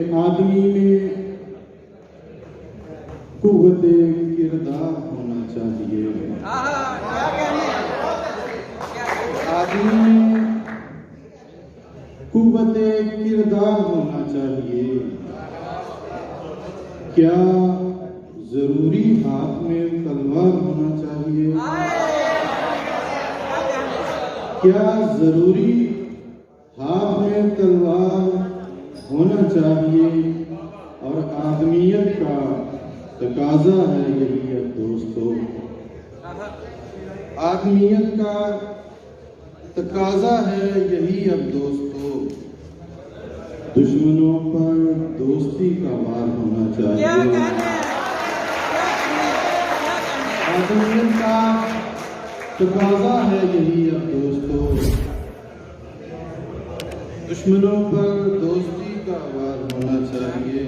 आदमी में कुव्वत किरदार होना चाहिए। आदमी में कुव्वत किरदार होना चाहिए। क्या जरूरी हाथ में तलवार होना चाहिए? क्या जरूरी हाथ में तलवार होना चाहिए? और आदमियत का तकाजा है यही अब दोस्तों। आदमियत का तकाजा है यही अब दोस्तों। दुश्मनों पर दोस्ती का वार होना चाहिए। आदमियत का तकाजा है यही अब दोस्तों। दुश्मनों पर दोस्ती का वार होना चाहिए।